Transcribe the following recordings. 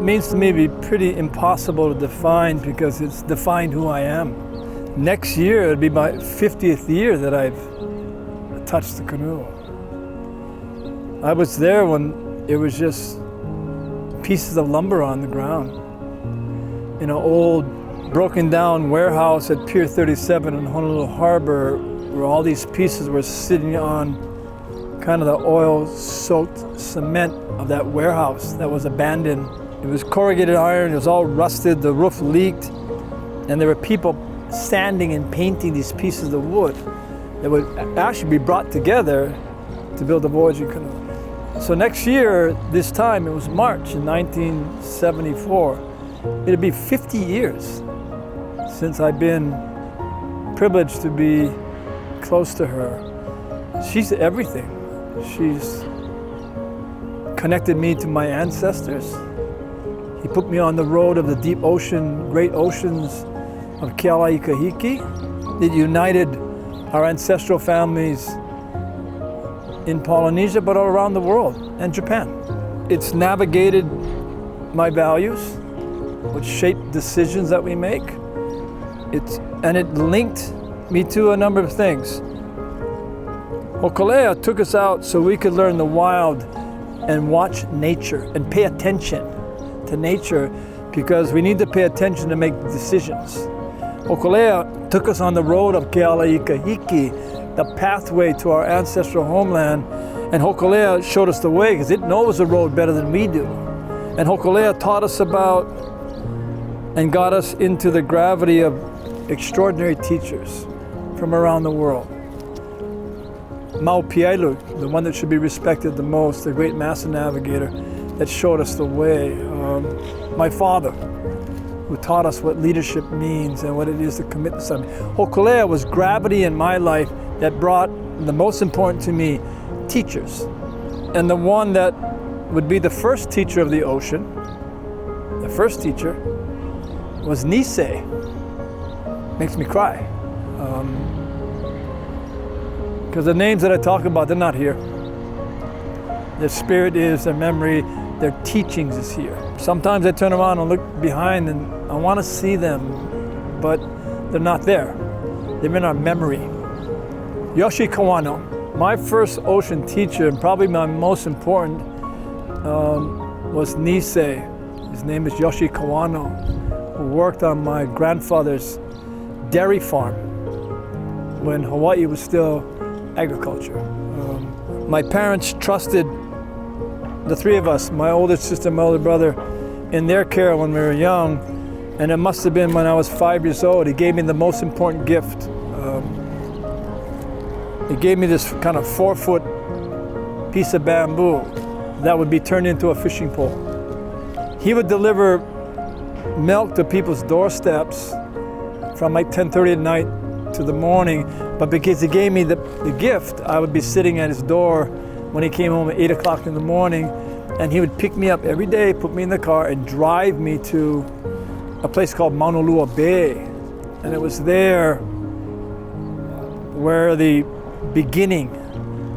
means to me be pretty impossible to define because it's defined who I am. Next year, it'll be my 50th year that I've touched the canoe. I was there when it was just pieces of lumber on the ground in an old broken down warehouse at Pier 37 in Honolulu Harbor, where all these pieces were sitting on kind of the oil-soaked cement of that warehouse that was abandoned. It was corrugated iron, it was all rusted, the roof leaked, and there were people sanding and painting these pieces of wood that would actually be brought together to build a voyaging canoe. So next year, this time, it was March in 1974, it'll be 50 years since I've been privileged to be close to her. She's everything. She's connected me to my ancestors. He put me on the road of the deep ocean, great oceans of Kealaikahiki. It united our ancestral families in Polynesia, but all around the world, and Japan. It's navigated my values, which shape decisions that we make. And it linked me to a number of things. Hokulea took us out so we could learn the wild and watch nature and pay attention to nature, because we need to pay attention to make decisions. Hokulea took us on the road of Kealaikahiki, the pathway to our ancestral homeland, and Hokulea showed us the way because it knows the road better than we do. And Hokulea taught us about and got us into the gravity of extraordinary teachers from around the world. Maupiailu, the one that should be respected the most, the great master navigator that showed us the way. My father, who taught us what leadership means and what it is to commit to something. Hokulea was gravity in my life that brought the most important to me, teachers. And the one that would be the first teacher of the ocean, the first teacher, was Nisei. Makes me cry. Because the names that I talk about, they're not here. Their spirit is, their memory, their teachings is here. Sometimes I turn around and look behind and I want to see them, but they're not there. They're in our memory. Yoshi Kawano, my first ocean teacher, and probably my most important, was Nisei. His name is Yoshi Kawano, who worked on my grandfather's dairy farm when Hawaii was still agriculture. My parents trusted the three of us, my older sister, my older brother, in their care when we were young, and it must have been when I was 5 years old. He gave me the most important gift. He gave me this kind of 4-foot piece of bamboo that would be turned into a fishing pole. He would deliver milk to people's doorsteps from like 10:30 at night to the morning, but because he gave me the gift, I would be sitting at his door when he came home at 8 o'clock in the morning, and he would pick me up every day, put me in the car, and drive me to a place called Maunalua Bay. And it was there where the beginning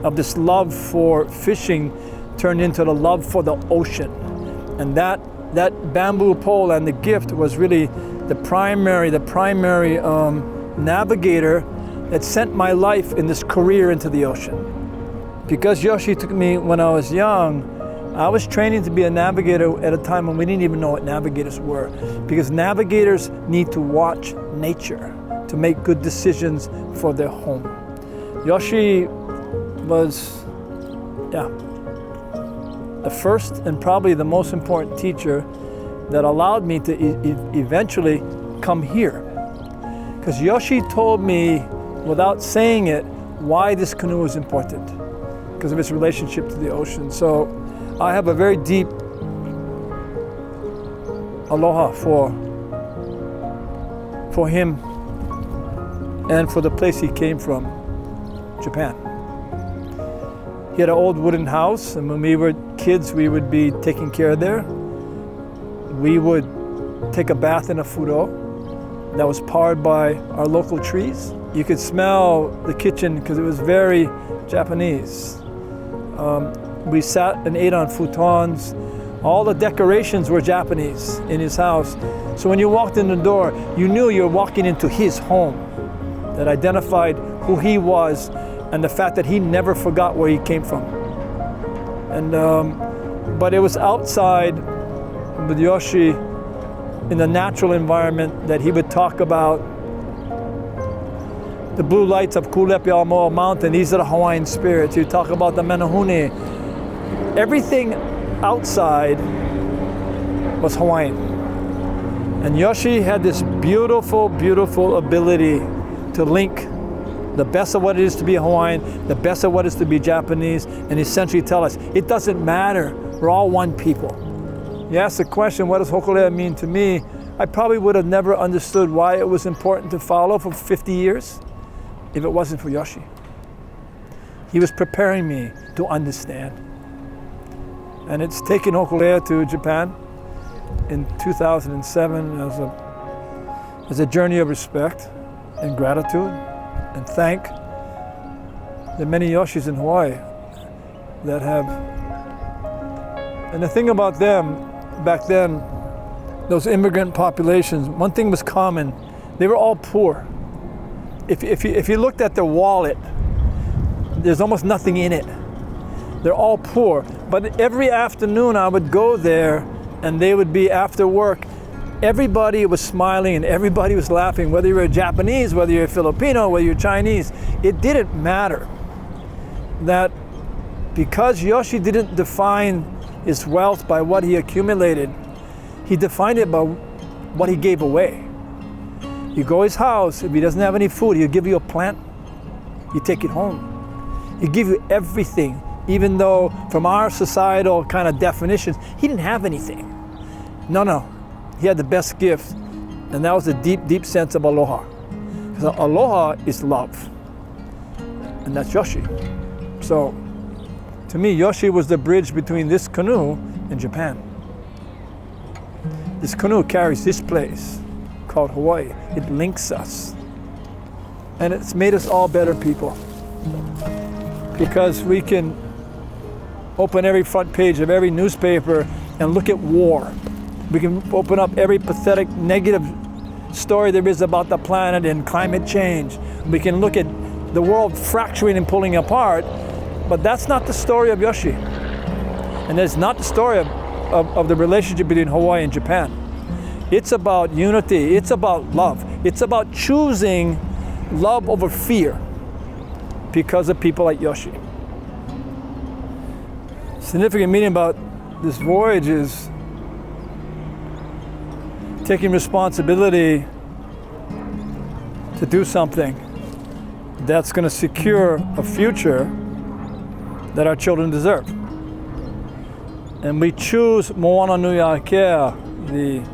of this love for fishing turned into the love for the ocean. And that bamboo pole and the gift was really the primary navigator that sent my life in this career into the ocean. Because Yoshi took me when I was young, I was training to be a navigator at a time when we didn't even know what navigators were. Because navigators need to watch nature to make good decisions for their home. Yoshi was, the first and probably the most important teacher that allowed me to eventually come here. Because Yoshi told me, without saying it, why this canoe is important, because of its relationship to the ocean. So I have a very deep aloha for him and for the place he came from, Japan. He had an old wooden house, and when we were kids, we would be taken care of there. We would take a bath in a furo that was powered by our local trees. You could smell the kitchen because it was very Japanese. We sat and ate on futons. All the decorations were Japanese in his house. So when you walked in the door, you knew you were walking into his home that identified who he was and the fact that he never forgot where he came from. And but it was outside with Yoshi in the natural environment that he would talk about the blue lights of Kulepiamoa Mountain. These are the Hawaiian spirits. You talk about the Menehune. Everything outside was Hawaiian. And Yoshi had this beautiful, beautiful ability to link the best of what it is to be Hawaiian, the best of what it is to be Japanese, and essentially tell us, it doesn't matter, we're all one people. You ask the question, what does Hokulea mean to me? I probably would have never understood why it was important to follow for 50 years if it wasn't for Yoshi. He was preparing me to understand. And it's taken Hokulea to Japan in 2007 as a journey of respect and gratitude and thank the many Yoshis in Hawaii that have. And the thing about them back then, those immigrant populations, one thing was common, they were all poor. If you looked at their wallet, there's almost nothing in it. They're all poor. But every afternoon I would go there and they would be after work. Everybody was smiling and everybody was laughing, whether you were Japanese, whether you're Filipino, whether you're Chinese. It didn't matter. That because Yoshi didn't define his wealth by what he accumulated, he defined it by what he gave away. You go to his house, if he doesn't have any food, he'll give you a plant, you take it home. He'll give you everything, even though from our societal kind of definitions, he didn't have anything. No. He had the best gift, and that was a deep, deep sense of aloha. Because aloha is love, and that's Yoshi. So, to me, Yoshi was the bridge between this canoe and Japan. This canoe carries this place called Hawaii. It links us, and it's made us all better people. Because we can open every front page of every newspaper and look at war. We can open up every pathetic negative story there is about the planet and climate change. We can look at the world fracturing and pulling apart, but that's not the story of Yoshi. And it's not the story of the relationship between Hawaii and Japan. It's about unity, it's about love. It's about choosing love over fear because of people like Yoshi. Significant meaning about this voyage is taking responsibility to do something that's going to secure a future that our children deserve. And we choose Moana Nui Akea, the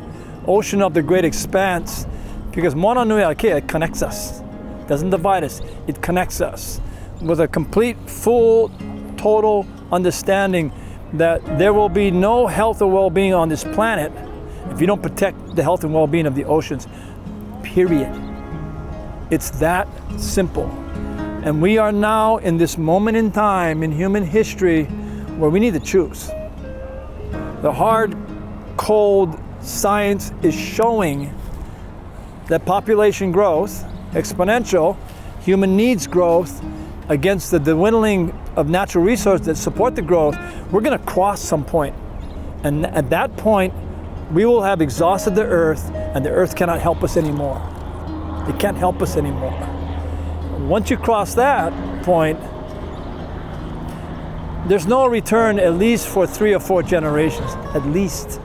ocean of the great expanse, because Moana Nui Akea connects us. It doesn't divide us, it connects us with a complete, full, total understanding that there will be no health or well-being on this planet if you don't protect the health and well-being of the oceans, period. It's that simple. And we are now in this moment in time in human history where we need to choose. The hard, cold science is showing that population growth, exponential, human needs growth against the dwindling of natural resources that support the growth, we're going to cross some point. And at that point, we will have exhausted the earth, and the earth cannot help us anymore. It can't help us anymore. Once you cross that point, there's no return at least for 3 or 4 generations, at least.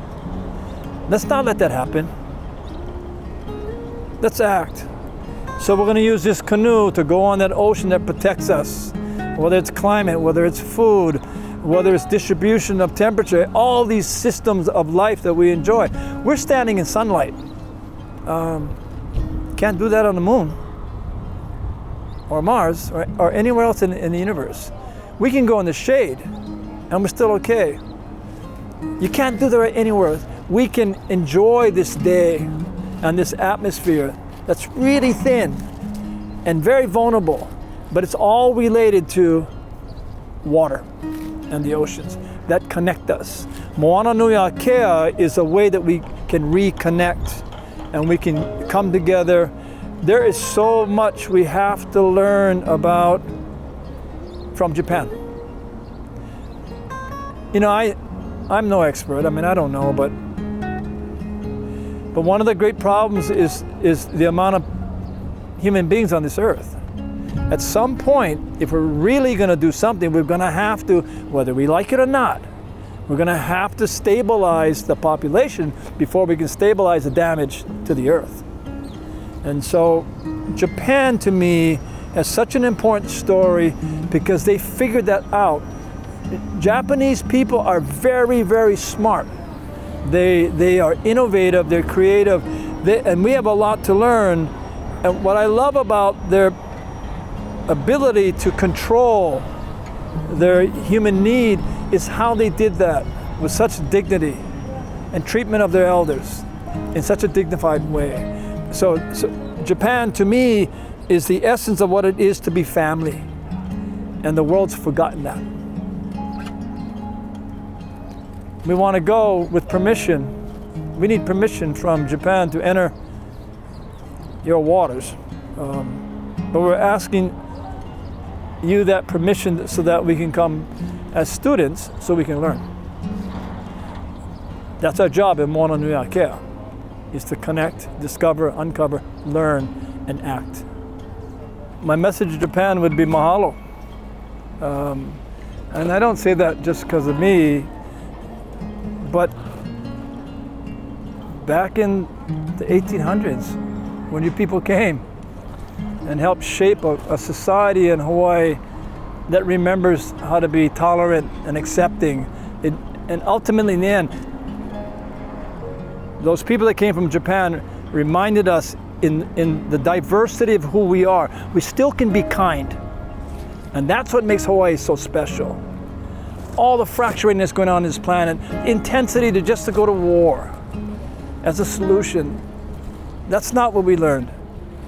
Let's not let that happen. Let's act. So we're going to use this canoe to go on that ocean that protects us, whether it's climate, whether it's food, whether it's distribution of temperature, all these systems of life that we enjoy. We're standing in sunlight. Can't do that on the moon or Mars or anywhere else in the universe. We can go in the shade and we're still okay. You can't do that anywhere else. We can enjoy this day and this atmosphere that's really thin and very vulnerable, but it's all related to water and the oceans. that connect us. Moana Nui Akea is a way that we can reconnect and we can come together. There is so much we have to learn about from Japan. You know, I'm no expert. I mean, I don't know, but one of the great problems is the amount of human beings on this earth. At some point, if we're really going to do something, we're going to have to, whether we like it or not, we're going to have to stabilize the population before we can stabilize the damage to the earth. And so Japan, to me, has such an important story because they figured that out. Japanese people are very, very smart. They are innovative, they're creative, and we have a lot to learn. And what I love about their ability to control their human need is how they did that with such dignity and treatment of their elders in such a dignified way. So Japan, to me, is the essence of what it is to be family. And the world's forgotten that. We want to go with permission. We need permission from Japan to enter your waters. But we're asking you that permission so that we can come as students so we can learn. That's our job in Moana Nui Akea, is to connect, discover, uncover, learn, and act. My message to Japan would be mahalo. And I don't say that just because of me, but back in the 1800s, when you people came and helped shape a society in Hawaii that remembers how to be tolerant and accepting, and ultimately in the end, those people that came from Japan reminded us in the diversity of who we are, we still can be kind. And that's what makes Hawaii so special. All the fracturing that's going on this planet, intensity to just to go to war as a solution, that's not what we learned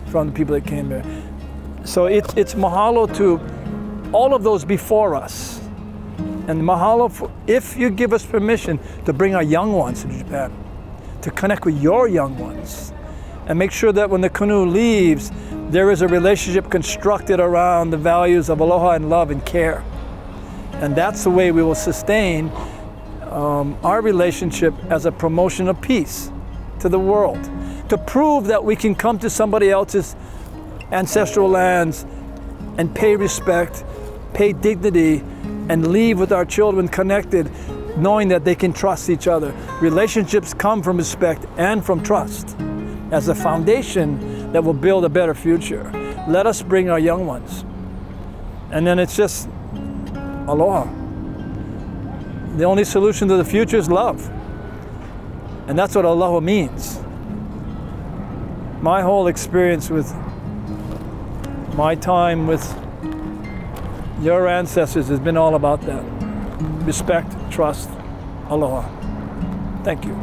from the people that came here. So it's mahalo to all of those before us. And mahalo for, if you give us permission to bring our young ones to Japan, to connect with your young ones, and make sure that when the canoe leaves, there is a relationship constructed around the values of aloha and love and care. And that's the way we will sustain our relationship as a promotion of peace to the world. To prove that we can come to somebody else's ancestral lands and pay respect, pay dignity, and leave with our children connected, knowing that they can trust each other. Relationships come from respect and from trust as a foundation that will build a better future. Let us bring our young ones. And then it's just aloha. The only solution to the future is love. And that's what aloha means. My whole experience with my time with your ancestors has been all about that. Respect, trust, aloha. Thank you.